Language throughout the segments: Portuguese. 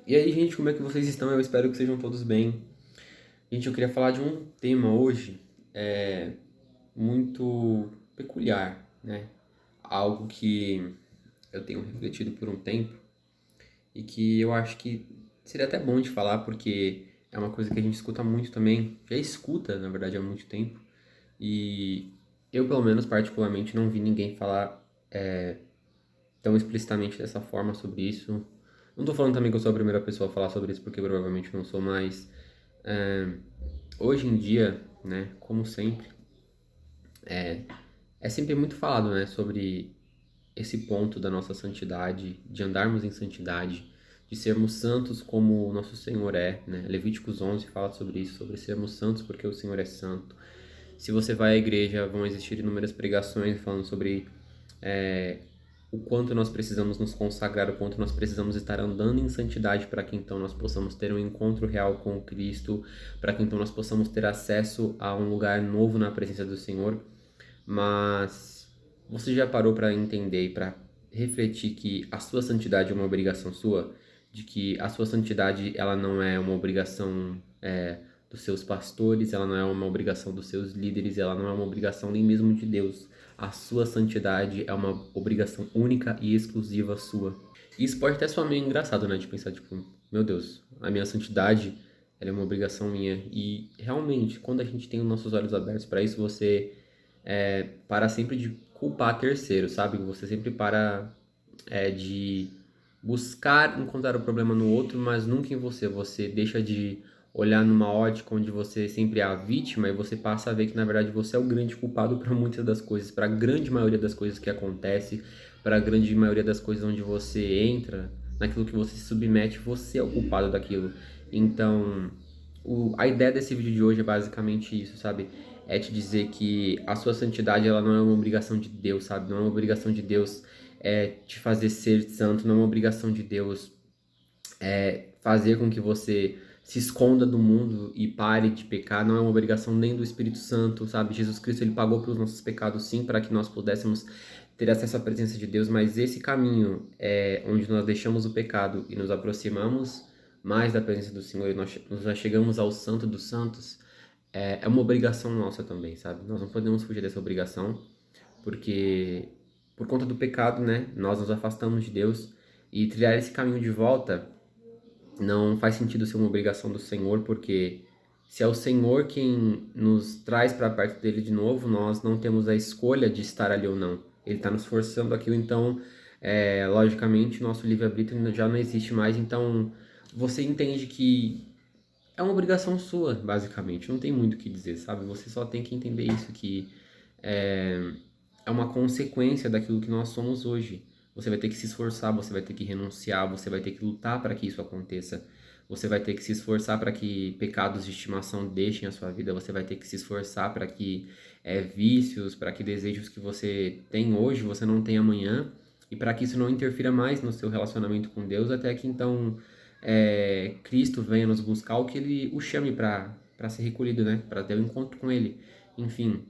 E aí, gente, como é que vocês estão? Eu espero que sejam todos bem. Gente, eu queria falar de um tema hoje muito peculiar, né? Algo que eu tenho refletido por um tempo e que eu acho que seria até bom de falar porque é uma coisa que a gente escuta muito também, já escuta, na verdade, há muito tempo. E eu, pelo menos, particularmente, não vi ninguém falar tão explicitamente dessa forma sobre isso. Não tô falando também que eu sou a primeira pessoa a falar sobre isso, porque provavelmente não sou mais. Hoje em dia, né, como sempre, é sempre muito falado, né, sobre esse ponto da nossa santidade, de andarmos em santidade, de sermos santos como o nosso Senhor é, né? Levíticos 11 fala sobre isso, sobre sermos santos porque o Senhor é santo. Se você vai à igreja, vão existir inúmeras pregações falando sobre o quanto nós precisamos nos consagrar, o quanto nós precisamos estar andando em santidade para que então nós possamos ter um encontro real com o Cristo, para que então nós possamos ter acesso a um lugar novo na presença do Senhor. Mas você já parou para entender e para refletir que a sua santidade é uma obrigação sua? De que a sua santidade ela não é uma obrigação dos seus pastores, ela não é uma obrigação dos seus líderes, ela não é uma obrigação nem mesmo de Deus. A sua santidade é uma obrigação única e exclusiva sua. Isso pode até soar meio engraçado, né? De pensar, tipo, meu Deus, a minha santidade ela é uma obrigação minha. E realmente, quando a gente tem os nossos olhos abertos para isso, você para sempre de culpar terceiros, sabe? Você sempre para de buscar encontrar o problema no outro, mas nunca em você. Você deixa de olhar numa ótica onde você sempre é a vítima e você passa a ver que na verdade você é o grande culpado para muitas das coisas, para a grande maioria das coisas que acontece, para a grande maioria das coisas onde você entra, naquilo que você se submete, você é o culpado daquilo. Então, a ideia desse vídeo de hoje é basicamente isso, sabe? É te dizer que a sua santidade ela não é uma obrigação de Deus, sabe? Não é uma obrigação de Deus te fazer ser santo, não é uma obrigação de Deus fazer com que você se esconda do mundo e pare de pecar, não é uma obrigação nem do Espírito Santo, sabe? Jesus Cristo ele pagou pelos nossos pecados sim, para que nós pudéssemos ter acesso à presença de Deus, mas esse caminho é onde nós deixamos o pecado e nos aproximamos mais da presença do Senhor e nós nos chegamos ao Santo dos Santos, é uma obrigação nossa também, sabe? Nós não podemos fugir dessa obrigação, porque por conta do pecado, né, nós nos afastamos de Deus e trilhar esse caminho de volta não faz sentido ser uma obrigação do Senhor, porque se é o Senhor quem nos traz para perto dele de novo, nós não temos a escolha de estar ali ou não. Ele está nos forçando aquilo, então, logicamente, nosso livre-arbítrio já não existe mais. Então, você entende que é uma obrigação sua, basicamente. Não tem muito o que dizer, sabe? Você só tem que entender isso, que é uma consequência daquilo que nós somos hoje. Você vai ter que se esforçar, você vai ter que renunciar, você vai ter que lutar para que isso aconteça. Você vai ter que se esforçar para que pecados de estimação deixem a sua vida. Você vai ter que se esforçar para que vícios, para que desejos que você tem hoje você não tenha amanhã. E para que isso não interfira mais no seu relacionamento com Deus, até que então Cristo venha nos buscar, ou que Ele o chame para ser recolhido, né? Para ter um encontro com Ele. Enfim,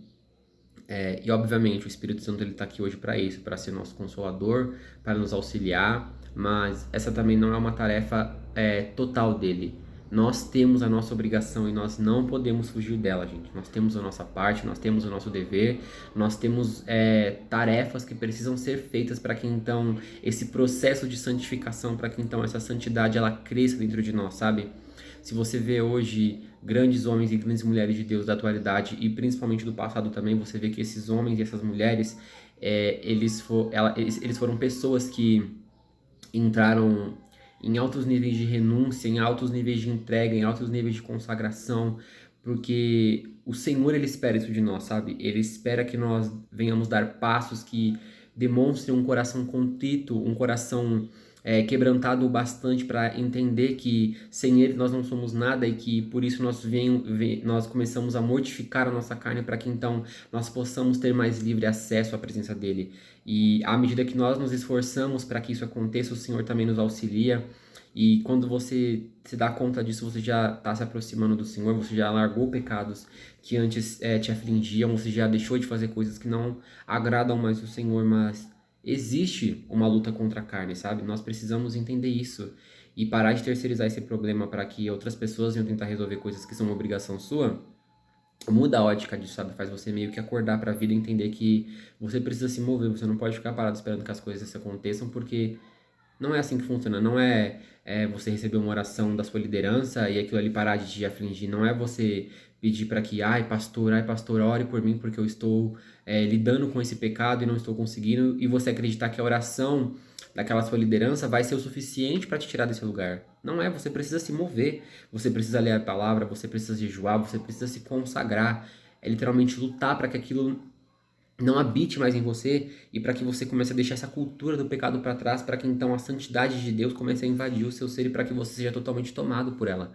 e obviamente o Espírito Santo ele está aqui hoje para isso, para ser nosso consolador, para nos auxiliar, mas essa também não é uma tarefa total dele. Nós temos a nossa obrigação e nós não podemos fugir dela, gente. Nós temos a nossa parte, nós temos o nosso dever, nós temos tarefas que precisam ser feitas para que então esse processo de santificação, para que então essa santidade ela cresça dentro de nós, sabe? Se você vê hoje grandes homens e grandes mulheres de Deus da atualidade e principalmente do passado também, você vê que esses homens e essas mulheres, eles foram pessoas que entraram em altos níveis de renúncia, em altos níveis de entrega, em altos níveis de consagração, porque o Senhor ele espera isso de nós, sabe? Ele espera que nós venhamos dar passos que demonstrem um coração contrito, um coração quebrantado o bastante para entender que sem Ele nós não somos nada e que por isso nós começamos a mortificar a nossa carne para que então nós possamos ter mais livre acesso à presença dEle. E à medida que nós nos esforçamos para que isso aconteça, o Senhor também nos auxilia. E quando você se dá conta disso, você já está se aproximando do Senhor, você já largou pecados que antes te afligiam, você já deixou de fazer coisas que não agradam mais o Senhor, mas existe uma luta contra a carne, sabe? Nós precisamos entender isso. e parar de terceirizar esse problema para que outras pessoas venham tentar resolver coisas que são uma obrigação sua, muda a ótica disso, sabe? Faz você meio que acordar para a vida e entender que você precisa se mover, você não pode ficar parado esperando que as coisas aconteçam, porque não é assim que funciona. Não é você receber uma oração da sua liderança e aquilo ali parar de te afligir. Não é você pedir para que, ai, pastor, ore por mim porque eu estou lidando com esse pecado e não estou conseguindo. E você acreditar que a oração daquela sua liderança vai ser o suficiente para te tirar desse lugar. Não é, você precisa se mover. Você precisa ler a palavra, você precisa jejuar, você precisa se consagrar. É literalmente lutar para que aquilo não habite mais em você e para que você comece a deixar essa cultura do pecado para trás, para que então a santidade de Deus comece a invadir o seu ser e para que você seja totalmente tomado por ela.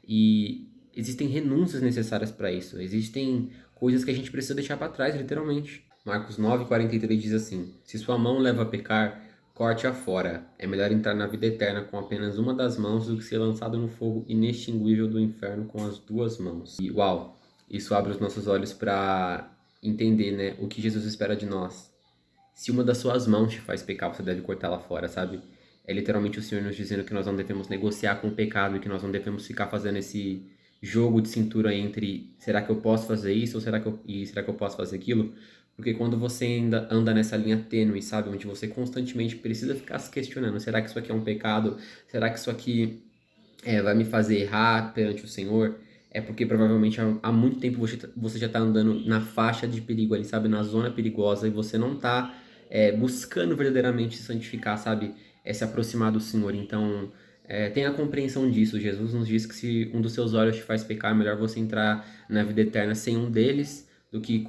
E existem renúncias necessárias para isso, existem coisas que a gente precisa deixar para trás, literalmente. Marcos 9:43 diz assim: Se sua mão leva a pecar, corte-a fora. É melhor entrar na vida eterna com apenas uma das mãos do que ser lançado no fogo inextinguível do inferno com as duas mãos. E uau, isso abre os nossos olhos para entender, né, o que Jesus espera de nós. Se uma das suas mãos te faz pecar, você deve cortá-la fora, sabe? É literalmente o Senhor nos dizendo que nós não devemos negociar com o pecado e que nós não devemos ficar fazendo esse jogo de cintura entre será que eu posso fazer isso ou será que eu posso fazer aquilo? Porque quando você ainda anda nessa linha tênue, sabe, onde você constantemente precisa ficar se questionando, será que isso aqui é um pecado? Será que isso aqui vai me fazer errar perante o Senhor? É porque provavelmente há muito tempo você já está andando na faixa de perigo ali, sabe? Na zona perigosa e você não está buscando verdadeiramente se santificar, sabe? Se aproximar do Senhor. Então, tenha a compreensão disso. Jesus nos diz que se um dos seus olhos te faz pecar, é melhor você entrar na vida eterna sem um deles do que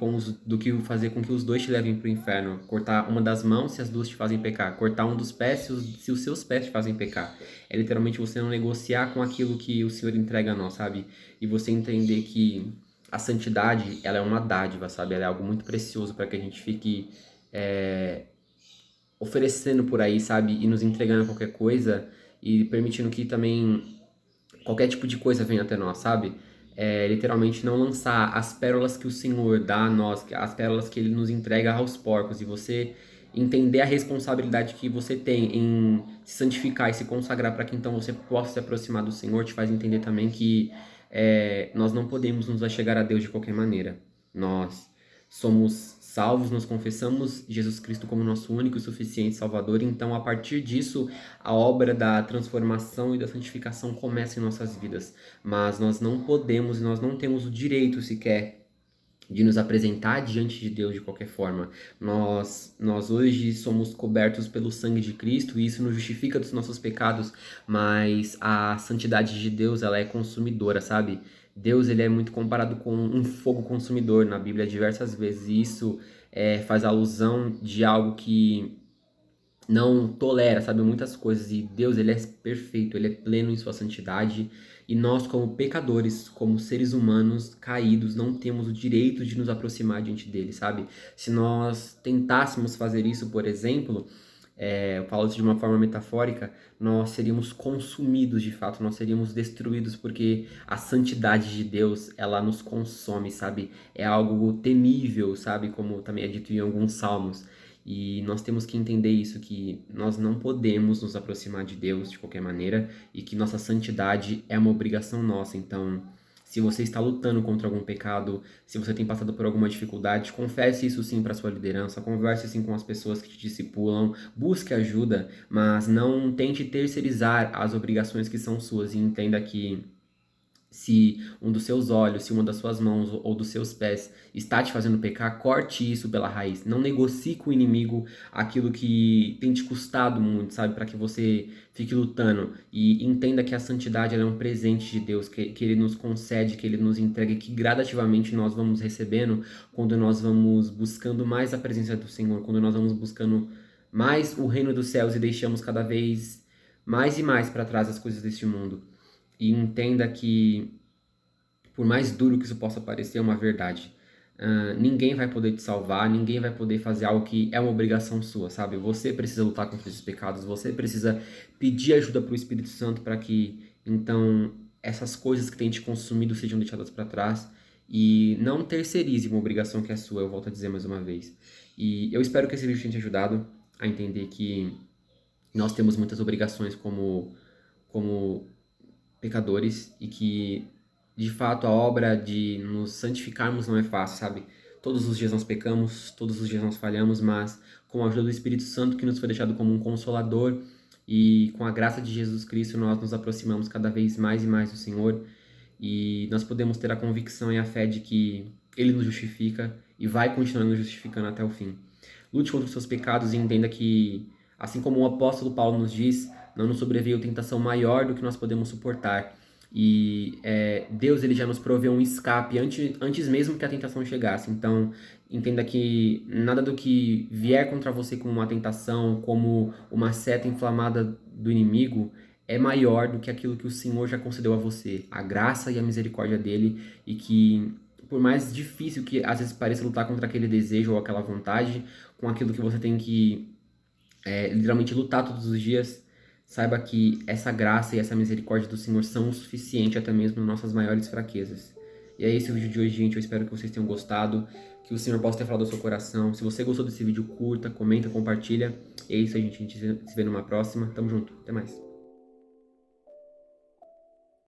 fazer com que os dois te levem para o inferno. Cortar uma das mãos se as duas te fazem pecar. Cortar um dos pés se os seus pés te fazem pecar. É literalmente você não negociar com aquilo que o Senhor entrega a nós, sabe? E você entender que a santidade, ela é uma dádiva, sabe? Ela é algo muito precioso para que a gente fique oferecendo por aí, sabe? E nos entregando qualquer coisa e permitindo que também qualquer tipo de coisa venha até nós, sabe? Literalmente não lançar as pérolas que o Senhor dá a nós, as pérolas que Ele nos entrega aos porcos, e você entender a responsabilidade que você tem em se santificar e se consagrar para que então você possa se aproximar do Senhor, te faz entender também que nós não podemos nos achegar a Deus de qualquer maneira. Nós somos salvos, nós confessamos Jesus Cristo como nosso único e suficiente Salvador, então a partir disso a obra da transformação e da santificação começa em nossas vidas, mas nós não podemos e nós não temos o direito sequer de nos apresentar diante de Deus de qualquer forma. Nós hoje somos cobertos pelo sangue de Cristo e isso nos justifica dos nossos pecados, mas a santidade de Deus, ela é consumidora, sabe? Deus, ele é muito comparado com um fogo consumidor na Bíblia diversas vezes, e isso faz alusão de algo que não tolera, sabe, muitas coisas. E Deus, ele é perfeito, ele é pleno em sua santidade. E nós, como pecadores, como seres humanos caídos, não temos o direito de nos aproximar diante dele, sabe? Se nós tentássemos fazer isso, por exemplo, eu falo isso de uma forma metafórica, nós seríamos consumidos de fato, nós seríamos destruídos, porque a santidade de Deus, ela nos consome, sabe? É algo temível, sabe? Como também é dito em alguns salmos. E nós temos que entender isso, que nós não podemos nos aproximar de Deus de qualquer maneira e que nossa santidade é uma obrigação nossa. Então, se você está lutando contra algum pecado, se você tem passado por alguma dificuldade, confesse isso sim para sua liderança, converse sim com as pessoas que te discipulam, busque ajuda, mas não tente terceirizar as obrigações que são suas, e entenda que se um dos seus olhos, se uma das suas mãos ou dos seus pés está te fazendo pecar, corte isso pela raiz. Não negocie com o inimigo aquilo que tem te custado muito, sabe? Para que você fique lutando. E entenda que a santidade ela é um presente de Deus, que Ele nos concede, que Ele nos entrega, e que gradativamente nós vamos recebendo quando nós vamos buscando mais a presença do Senhor, quando nós vamos buscando mais o reino dos céus e deixamos cada vez mais e mais para trás as coisas deste mundo. E entenda que, por mais duro que isso possa parecer, é uma verdade. Ninguém vai poder te salvar, ninguém vai poder fazer algo que é uma obrigação sua, sabe? Você precisa lutar contra esses pecados, você precisa pedir ajuda para o Espírito Santo para que, então, essas coisas que têm te consumido sejam deixadas para trás, e não terceirize uma obrigação que é sua, eu volto a dizer mais uma vez. E eu espero que esse vídeo tenha te ajudado a entender que nós temos muitas obrigações como pecadores e que, de fato, a obra de nos santificarmos não é fácil, sabe? Todos os dias nós pecamos, todos os dias nós falhamos, mas com a ajuda do Espírito Santo que nos foi deixado como um consolador e com a graça de Jesus Cristo nós nos aproximamos cada vez mais e mais do Senhor e nós podemos ter a convicção e a fé de que Ele nos justifica e vai continuar nos justificando até o fim. Lute contra os seus pecados e entenda que, assim como o apóstolo Paulo nos diz, não nos sobreveio tentação maior do que nós podemos suportar. E Deus ele já nos proveu um escape antes mesmo que a tentação chegasse. Então, entenda que nada do que vier contra você como uma tentação, como uma seta inflamada do inimigo, é maior do que aquilo que o Senhor já concedeu a você. A graça e a misericórdia dele, e que por mais difícil que às vezes pareça lutar contra aquele desejo ou aquela vontade, com aquilo que você tem que literalmente lutar todos os dias, saiba que essa graça e essa misericórdia do Senhor são o suficiente até mesmo nas nossas maiores fraquezas. E é esse o vídeo de hoje, gente. Eu espero que vocês tenham gostado, que o Senhor possa ter falado ao seu coração. Se você gostou desse vídeo, curta, comenta, compartilha. E é isso aí, gente. A gente se vê numa próxima. Tamo junto. Até mais.